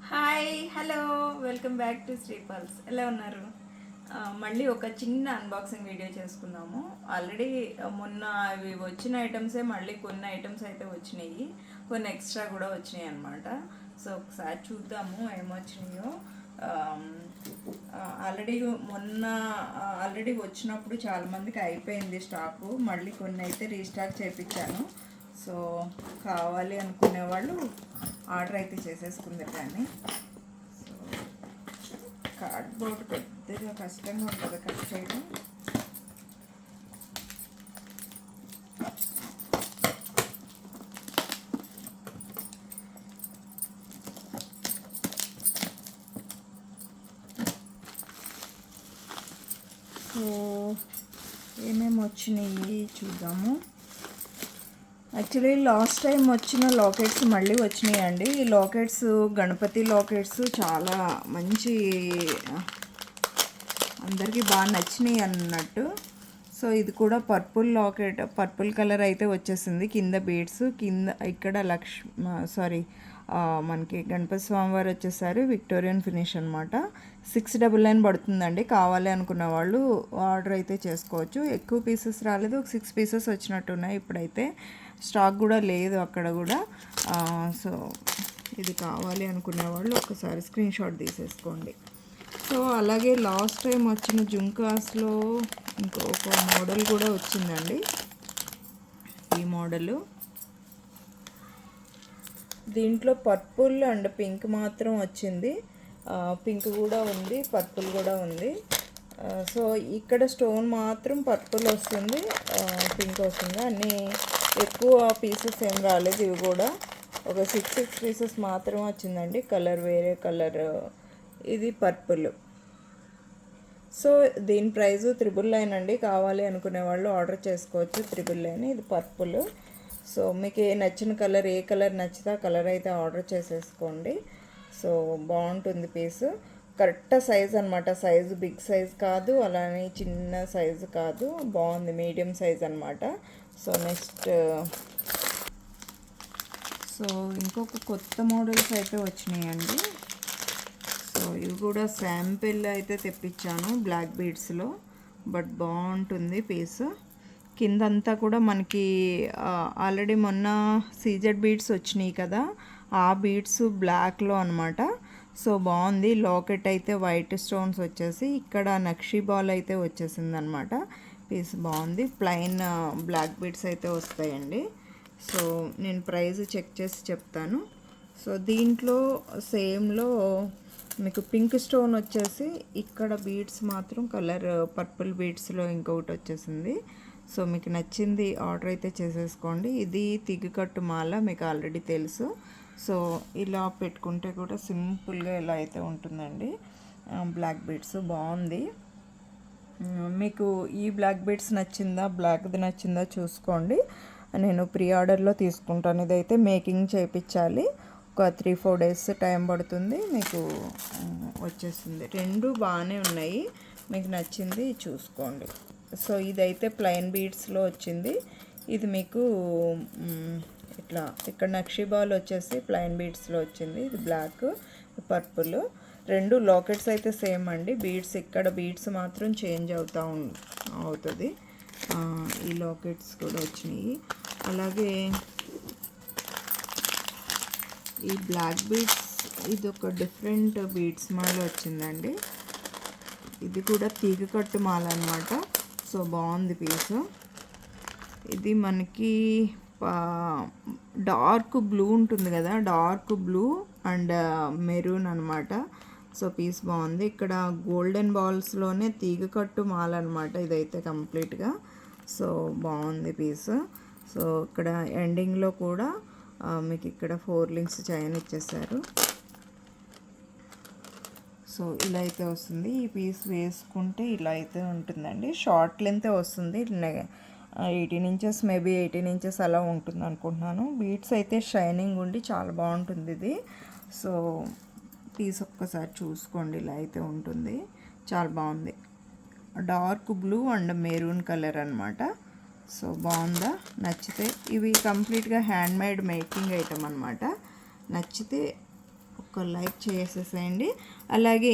Hi hello welcome back to Sri pulse. ఎలా ఉన్నారు? మళ్ళీ ఒక చిన్న అన్బాక్సింగ్ వీడియో చేసుకుందాము. ఆల్రెడీ మొన్న అవి వచ్చిన ఐటమ్సే మళ్ళీ కొన్ని ఐటమ్స్ అయితే వచ్చినాయి, కొన్ని ఎక్స్ట్రా కూడా వచ్చినాయి అన్నమాట. సో ఒకసారి చూద్దాము ఏమొచ్చినాయో. ఆల్రెడీ మొన్న ఆల్రెడీ వచ్చినప్పుడు చాలామందికి అయిపోయింది స్టాకు, మళ్ళీ కొన్ని అయితే రీస్టాక్ చేయించాను. సో కావాలి అనుకునే వాళ్ళు ఆర్డర్ అయితే చేసేసుకుందరు. కానీ సో కార్డ్బోర్డ్ పెద్దగా కష్టంగా ఉంటుంది కట్ చేయడం. సో ఏమేమి వచ్చినాయి చూద్దాము. యాక్చువల్లీ లాస్ట్ టైం వచ్చిన లాకెట్స్ మళ్ళీ వచ్చినాయండి. ఈ లాకెట్స్ గణపతి లాకెట్స్ చాలా మంచి, అందరికీ బాగా నచ్చినాయి అన్నట్టు. సో ఇది కూడా పర్పుల్ లాకెట్, పర్పుల్ కలర్ అయితే వచ్చేసింది. కింద బీడ్స్, కింద ఇక్కడ మనకి గణపతి స్వామివారు వచ్చేసారు. విక్టోరియన్ ఫినిష్ అనమాట. 699 పడుతుందండి. కావాలి అనుకున్న వాళ్ళు ఆర్డర్ అయితే చేసుకోవచ్చు. ఎక్కువ పీసెస్ రాలేదు, ఒక 6 పీసెస్ వచ్చినట్టున్నాయి. ఇప్పుడైతే స్టాక్ కూడా లేదు అక్కడ కూడా. సో ఇది కావాలి అనుకునే వాళ్ళు ఒకసారి స్క్రీన్ షాట్ తీసేసుకోండి. సో అలాగే లాస్ట్ టైం వచ్చిన జుంకాస్లో ఇంకొక మోడల్ కూడా వచ్చిందండి. ఈ మోడలు దీంట్లో పర్పుల్ అండ్ పింక్ మాత్రం వచ్చింది. పింక్ కూడా ఉంది, పర్పుల్ కూడా ఉంది. సో ఇక్కడ స్టోన్ మాత్రం పర్పుల్ వస్తుంది, పింక్ వస్తుంది. అన్నీ ఎక్కువ పీసెస్ ఏం రాలేదు. ఇవి కూడా ఒక 6 పీసెస్ మాత్రం వచ్చిందండి. కలర్ వేరే కలర్, ఇది పర్పుల్. సో దీని ప్రైజు 999 అండి. కావాలి అనుకునే వాళ్ళు ఆర్డర్ చేసుకోవచ్చు. 999. ఇది పర్పుల్. సో మీకు నచ్చిన కలర్, ఏ కలర్ నచ్చితే ఆ కలర్ అయితే ఆర్డర్ చేసేసుకోండి. సో బాగుంటుంది పీస్. కరెక్ట్ సైజ్ అనమాట. సైజు బిగ్ సైజ్ కాదు, అలానే చిన్న సైజు కాదు, బాగుంది, మీడియం సైజ్ అనమాట. సో నెక్స్ట్ సో ఇంకొక కొత్త మోడల్స్ అయితే వచ్చినాయండి. సో ఇవి కూడా శాంపిల్ అయితే తెప్పించాను బ్లాక్ బీడ్స్లో, బట్ బాగుంటుంది పీస్. కిందంతా కూడా మనకి ఆల్రెడీ మొన్న సీజెడ్ బీడ్స్ వచ్చినాయి కదా, ఆ బీడ్స్ బ్లాక్లో అనమాట. సో బాగుంది. లాకెట్ అయితే వైట్ స్టోన్స్ వచ్చేసి ఇక్కడ నక్షీ బాల్ అయితే వచ్చేసింది అనమాట. పీస్ బాగుంది. ప్లెయిన్ బ్లాక్ బీడ్స్ అయితే వస్తాయండి. సో నేను ప్రైస్ చెక్ చేసి చెప్తాను. సో దీంట్లో సేమ్లో మీకు పింక్ స్టోన్ వచ్చేసి ఇక్కడ బీడ్స్ మాత్రం కలర్ పర్పుల్ బీడ్స్లో ఇంకొకటి వచ్చేసింది. సో మీకు నచ్చింది ఆర్డర్ అయితే చేసేసుకోండి. ఇది తిగ్గుకట్టు మాల, మీకు ఆల్రెడీ తెలుసు. సో ఇలా పెట్టుకుంటే కూడా సింపుల్గా ఇలా అయితే ఉంటుందండి. బ్లాక్ బీడ్స్ బాగుంది. మీకు ఈ బ్లాక్ బీడ్స్ నచ్చిందా, బ్లాక్ది నచ్చిందా చూసుకోండి. నేను ప్రీ ఆర్డర్లో తీసుకుంటాను. ఇదైతే మేకింగ్ చేయించాలి. ఒక 3-4 డేస్ టైం పడుతుంది, మీకు వచ్చేస్తుంది. రెండు బాగానే ఉన్నాయి, మీకు నచ్చింది చూసుకోండి. సో ఇదైతే ప్లెయిన్ బీడ్స్లో వచ్చింది. ఇది మీకు ఇట్లా ఇక్కడ నక్షీ బాల్ వచ్చేసి ప్లెయిన్ బీడ్స్లో వచ్చింది. ఇది బ్లాక్, పర్పుల్. రెండు లాకెట్స్ అయితే సేమ్ అండి. బీడ్స్ ఇక్కడ బీడ్స్ మాత్రం చేంజ్ అవుతుంది. ఈ లాకెట్స్ కూడా వచ్చినాయి. అలాగే ఈ బ్లాక్ బీడ్స్, ఇది ఒక డిఫరెంట్ బీడ్స్ మాల వచ్చిందండి. ఇది కూడా తీగ కట్టు మాల అనమాట. సో బాగుంది పీసు. ఇది మనకి డార్క్ బ్లూ ఉంటుంది కదా, డార్క్ బ్లూ అండ్ మెరూన్ అనమాట. సో పీస్ బాగుంది. ఇక్కడ గోల్డెన్ బాల్స్లోనే తీగ కట్టు మాల అనమాట ఇదైతే కంప్లీట్గా. సో బాగుంది పీస్. సో ఇక్కడ ఎండింగ్లో కూడా మీకు ఇక్కడ 4 లింక్స్ చైన్ ఇచ్చేసారు. సో ఇలా అయితే వస్తుంది. ఈ పీస్ వేసుకుంటే ఇలా అయితే ఉంటుందండి. షార్ట్ లెంత్ వస్తుంది, 18 ఇంచెస్, మేబీ 18 ఇంచెస్ అలా ఉంటుంది అనుకుంటున్నాను. బీడ్స్ అయితే షైనింగ్ ఉండి చాలా బాగుంటుంది ఇది. సో పీస్ ఒక్కసారి చూసుకోండి, ఇలా అయితే ఉంటుంది, చాలా బాగుంది. Dark blue and maroon colour అనమాట. సో బాగుందా? నచ్చితే ఇవి కంప్లీట్గా హ్యాండ్ మేడ్ మేకింగ్ ఐటమ్ అనమాట. నచ్చితే ఒక లైక్ చేసేసేయండి. అలాగే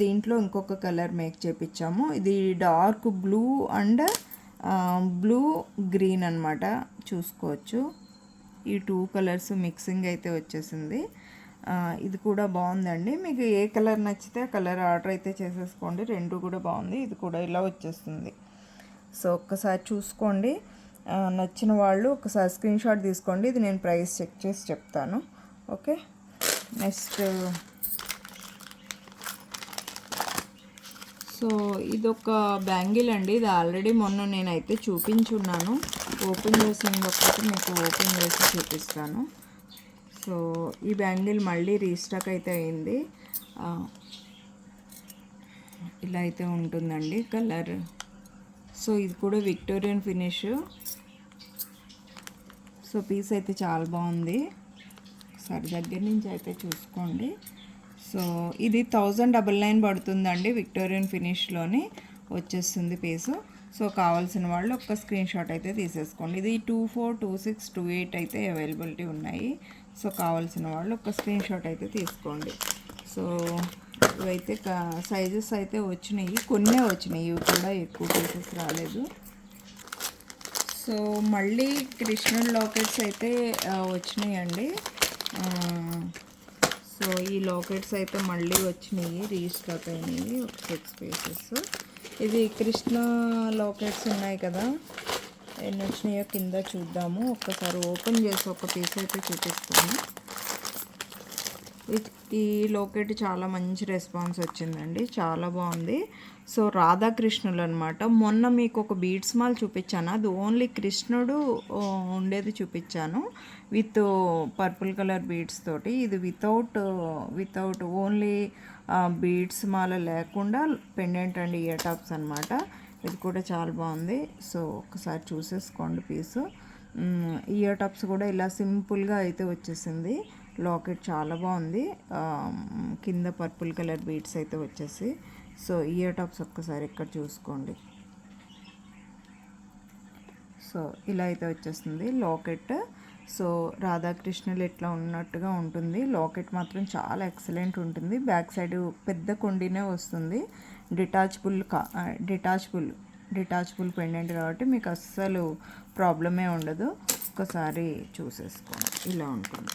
దీంట్లో ఇంకొక కలర్ మేక్ చేపించాము. ఇది dark blue and blue green అనమాట, చూసుకోవచ్చు. ఈ 2 కలర్స్ మిక్సింగ్ అయితే వచ్చేసింది. ఇది కూడా బాగుందండి. మీకు ఏ కలర్ నచ్చితే ఆ కలర్ ఆర్డర్ అయితే చేసేసుకోండి. 2 కూడా బాగుంది. ఇది కూడా ఇలా వచ్చేస్తుంది. సో ఒక్కసారి చూసుకోండి. నచ్చిన వాళ్ళు ఒకసారి స్క్రీన్ షాట్ తీసుకోండి. ఇది నేను ప్రైస్ చెక్ చేసి చెప్తాను. ఓకే, నెక్స్ట్ సో ఇదొక బ్యాంగిల్ అండి. ఇది ఆల్రెడీ మొన్న నేనైతే చూపించున్నాను. ఓపెన్ చేసింది ఒకటి మీకు ఓపెన్ చేసి చూపిస్తాను. సో ఈ బ్యాంగిల్ మళ్ళీ రీస్టాక్ అయితే అయింది. ఇలా అయితే ఉంటుందండి కలర్. సో ఇది కూడా విక్టోరియన్ ఫినిష్. సో పీస్ అయితే చాలా బాగుంది. ఒకసారి దగ్గర నుంచి అయితే చూసుకోండి. సో ఇది 1099 పడుతుందండి. విక్టోరియన్ ఫినిష్లోని వచ్చేస్తుంది పీసు. సో కావాల్సిన వాళ్ళు ఒక స్క్రీన్ షాట్ అయితే తీసేసుకోండి. ఇది 24, 26, 28 అయితే అవైలబిలిటీ ఉన్నాయి. సో కావాల్సిన వాళ్ళు ఒక స్క్రీన్ షాట్ అయితే తీసుకోండి. సో ఇవైతే సైజెస్ అయితే వచ్చినాయి, కొన్నే వచ్చినాయి. ఇవి కూడా ఎక్కువ పీసెస్ రాలేదు. సో మళ్ళీ కృష్ణుడి లాకెట్స్ అయితే వచ్చినాయండి. సో ఈ లాకెట్స్ అయితే మళ్ళీ వచ్చినాయి, రీస్టాక్ అయినాయి. ఒక 6 పీసెస్. ఇది కృష్ణ లాకెట్స్ ఉన్నాయి కదా, ఎన్ని వచ్చినాయో కింద చూద్దాము. ఒక్కసారి ఓపెన్ చేసి ఒక పీస్ అయితే చూపిస్తాను. ఈ లాకెట్ చాలా మంచి రెస్పాన్స్ వచ్చిందండి, చాలా బాగుంది. సో రాధాకృష్ణులు అనమాట. మొన్న మీకు ఒక బీడ్స్ మాల్ చూపించాను, అది ఓన్లీ కృష్ణుడు ఉండేది చూపించాను విత్ పర్పుల్ కలర్ బీడ్స్ తోటి. ఇది వితౌట్ ఓన్లీ బీడ్స్ మాల లేకుండా పెండెంట్ అండ్ ఇయర్ టాప్స్ అనమాట. ఇది కూడా చాలా బాగుంది. సో ఒకసారి చూసేసుకోండి పీసు. ఇయర్ టాప్స్ కూడా ఇలా సింపుల్గా అయితే వచ్చేసింది. లాకెట్ చాలా బాగుంది. కింద పర్పుల్ కలర్ బీడ్స్ అయితే వచ్చేసి. సో ఇయర్ టాప్స్ ఒక్కసారి ఇక్కడ చూసుకోండి. సో ఇలా అయితే వచ్చేస్తుంది లాకెట్. సో రాధాకృష్ణులు ఇట్లా ఉన్నట్టుగా ఉంటుంది. లాకెట్ మాత్రం చాలా ఎక్సలెంట్ ఉంటుంది. బ్యాక్ సైడ్ పెద్ద కొండినే వస్తుంది. డిటాచబుల్ పెండెంట్ కాబట్టి మీకు అస్సలు ప్రాబ్లమే ఉండదు. ఒకసారి చూసేసుకోండి, ఇలా ఉంటుంది.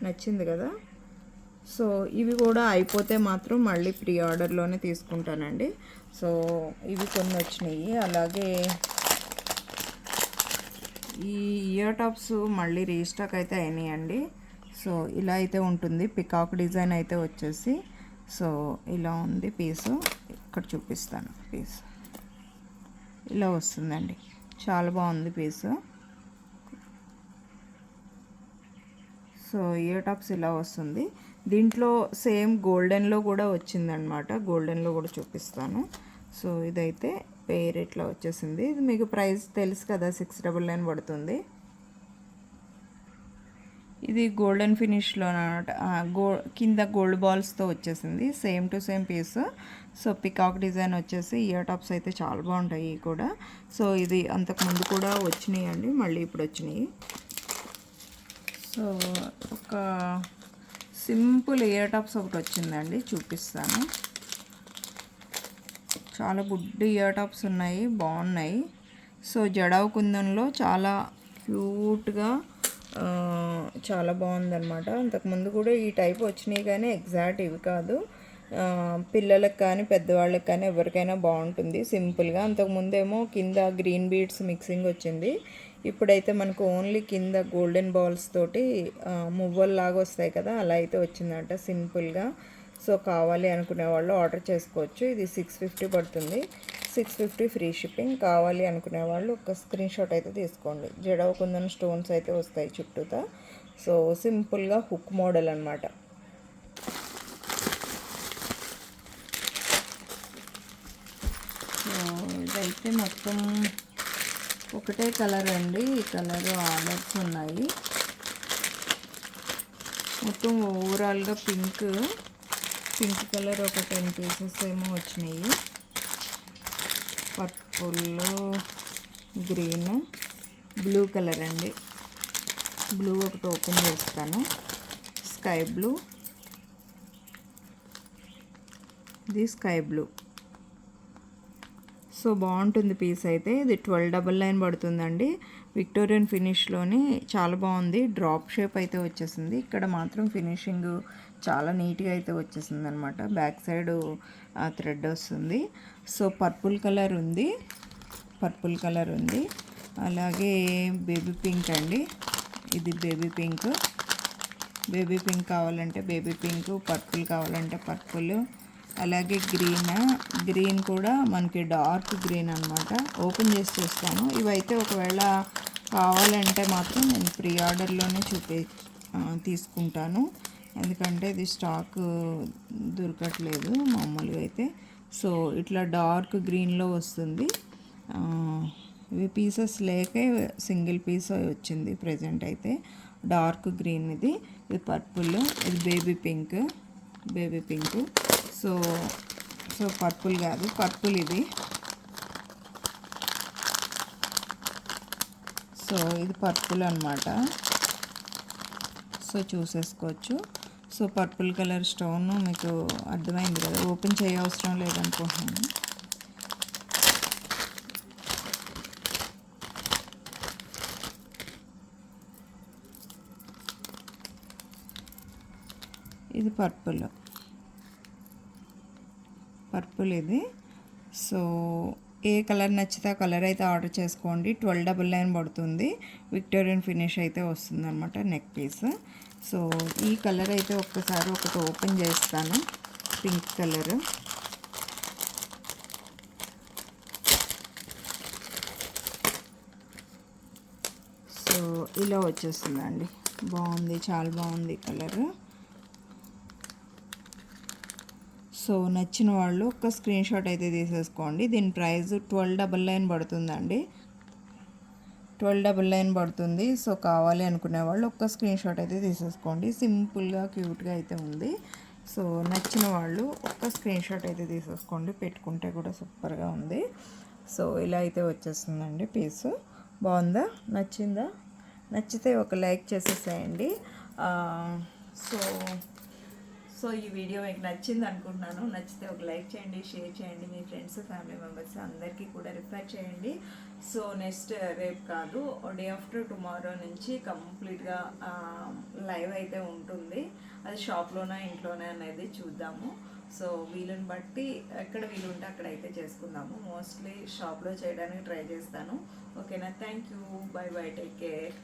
నచ్చింది కదా. సో ఇవి కూడా అయిపోతే మాత్రం మళ్ళీ ప్రీ ఆర్డర్లోనే తీసుకుంటానండి. సో ఇవి కొన్ని వచ్చినాయి. అలాగే ఈ ఇయర్ టాప్స్ మళ్ళీ రీస్టాక్ అయితే అయినాయండి. సో ఇలా అయితే ఉంటుంది. పికాక్ డిజైన్ అయితే వచ్చేసి సో ఇలా ఉంది పీసు. ఇక్కడ చూపిస్తాను. పీస్ ఇలా వస్తుందండి, చాలా బాగుంది పీసు. సో ఇయర్ టాప్స్ ఇలా వస్తుంది. దీంట్లో సేమ్ గోల్డెన్లో కూడా వచ్చిందనమాట. గోల్డెన్లో కూడా చూపిస్తాను. సో ఇదైతే పేర్ ఇట్లా వచ్చేసింది. ఇది మీకు ప్రైస్ తెలుసు కదా, 699 పడుతుంది. ఇది గోల్డెన్ ఫినిష్లో అనమాట. కింద గోల్డ్ బాల్స్తో వచ్చేసింది. Same to same piece. So peacock design వచ్చేసి ఇయర్ టాప్స్ అయితే చాలా బాగుంటాయి కూడా. సో ఇది అంతకుముందు కూడా వచ్చినాయి అండి, మళ్ళీ ఇప్పుడు వచ్చినాయి. సో ఒక సింపుల్ ఇయర్ టాప్స్ ఒకటి వచ్చిందండి, చూపిస్తాను. చాలా గుడ్ ఇయర్ టాప్స్ ఉన్నాయి, బాగున్నాయి. సో జడావు కుందన్లో చాలా క్యూట్గా చాలా బాగుందన్నమాట. అంతకుముందు కూడా ఈ టైప్ వచ్చినాయి, కానీ ఎగ్జాక్ట్ ఇవి కాదు. పిల్లలకు కానీ పెద్దవాళ్ళకి కానీ ఎవరికైనా బాగుంటుంది సింపుల్గా. అంతకుముందేమో కింద గ్రీన్ బీడ్స్ మిక్సింగ్ వచ్చింది. ఇప్పుడైతే మనకు ఓన్లీ కింద గోల్డెన్ బాల్స్ తోటి మువ్వల్లాగా వస్తాయి కదా, అలా అయితే వచ్చిందంట సింపుల్గా. సో కావాలి అనుకునే వాళ్ళు ఆర్డర్ చేసుకోవచ్చు. ఇది 650 పడుతుంది. 650 ఫ్రీ షిప్పింగ్. కావాలి అనుకునే వాళ్ళు ఒక స్క్రీన్ షాట్ అయితే తీసుకోండి. జడవ కుందన్ స్టోన్స్ అయితే వస్తాయి చుట్టూతా. సో సింపుల్గా హుక్ మోడల్ అనమాట. సో ఇదైతే మొత్తం ఒకటే కలర్ అండి. ఈ కలర్ ఆర్డర్స్ ఉన్నాయి. మొత్తం ఓవరాల్గా పింక్ కలర్ ఒక 10 పీసెస్ ఏమో వచ్చినాయి. పర్పుల్, గ్రీన్, బ్లూ కలర్ అండి. బ్లూ ఒకటి ఓపెన్ చేస్తాను. స్కై బ్లూ, ఇది స్కై బ్లూ. సో బాగుంటుంది పీస్ అయితే. ఇది 1299 పడుతుందండి. విక్టోరియన్ ఫినిష్లోని చాలా బాగుంది. డ్రాప్ షేప్ అయితే వచ్చేసింది. ఇక్కడ మాత్రం ఫినిషింగ్ చాలా నీట్గా అయితే వచ్చేసింది అనమాట. బ్యాక్ సైడ్ థ్రెడ్ వస్తుంది. సో పర్పుల్ కలర్ ఉంది, పర్పుల్ కలర్ ఉంది. అలాగే బేబీ పింక్ అండి, ఇది బేబీ పింక్. బేబీ పింక్ కావాలంటే బేబీ పింక్, పర్పుల్ కావాలంటే పర్పుల్. అలాగే గ్రీన్ కూడా మనకి డార్క్ గ్రీన్ అనమాట. ఓపెన్ చేసి చూస్తాను. ఇవైతే ఒకవేళ కావాలంటే మాత్రం నేను ప్రీ ఆర్డర్లోనే తీసుకుంటాను, ఎందుకంటే ఇది స్టాక్ దొరకట్లేదు మామూలుగా అయితే. సో ఇట్లా డార్క్ గ్రీన్లో వస్తుంది. ఇవి పీసెస్ లేకే సింగిల్ పీస్ వచ్చింది ప్రజెంట్ అయితే. డార్క్ గ్రీన్ ఇది పర్పుల్, ఇది బేబీ పింక్. సో పర్పుల్ కాదు, పర్పుల్ ఇది. సో ఇది పర్పుల్ అనమాట. సో చూసేసుకోవచ్చు. సో పర్పుల్ కలర్ స్టోన్ మీకు అర్థమైంది కదా, ఓపెన్ చేయవసరం లేదనుకుంటున్నాను. ఇది పర్పుల్ ఇది. సో ఏ కలర్ నచ్చితే ఆ కలర్ అయితే ఆర్డర్ చేసుకోండి. 1299 పడుతుంది. విక్టోరియన్ ఫినిష్ అయితే వస్తుంది అనమాట నెక్ పీస్. సో ఈ కలర్ అయితే ఒక్కసారి ఒకటి ఓపెన్ చేస్తాను, పింక్ కలర్. సో ఇలా వచ్చేస్తుందండి. బాగుంది, చాలా బాగుంది కలర్. సో నచ్చిన వాళ్ళు ఒక స్క్రీన్ షాట్ అయితే తీసేసుకోండి. దీని ప్రైస్ 1299 పడుతుందండి, 1299 పడుతుంది. సో కావాలి అనుకునే వాళ్ళు ఒక్క స్క్రీన్ షాట్ అయితే తీసేసుకోండి. సింపుల్గా క్యూట్గా అయితే ఉంది. సో నచ్చిన వాళ్ళు ఒక్క స్క్రీన్ షాట్ అయితే తీసేసుకోండి, పెట్టుకుంటే కూడా సూపర్గా ఉంది. సో ఇలా అయితే వచ్చేస్తుందండి పీస్. బాగుందా, నచ్చిందా? నచ్చితే ఒక లైక్ చేసేసేయండి. సో ఈ వీడియో మీకు నచ్చింది అనుకుంటున్నాను. నచ్చితే ఒక లైక్ చేయండి, షేర్ చేయండి, మీ ఫ్రెండ్స్ ఫ్యామిలీ మెంబర్స్ అందరికీ కూడా రిఫర్ చేయండి. సో నెక్స్ట్ రేపు కాదు, డే ఆఫ్టర్ టుమారో నుంచి కంప్లీట్గా లైవ్ అయితే ఉంటుంది. అది షాప్లోనా ఇంట్లోనే అనేది చూద్దాము. సో వీలుని బట్టి ఎక్కడ వీలు ఉంటే అక్కడ అయితే చేసుకుందాము. మోస్ట్లీ షాప్లో చేయడానికి ట్రై చేస్తాను. ఓకేనా? Thank you, by by, take care.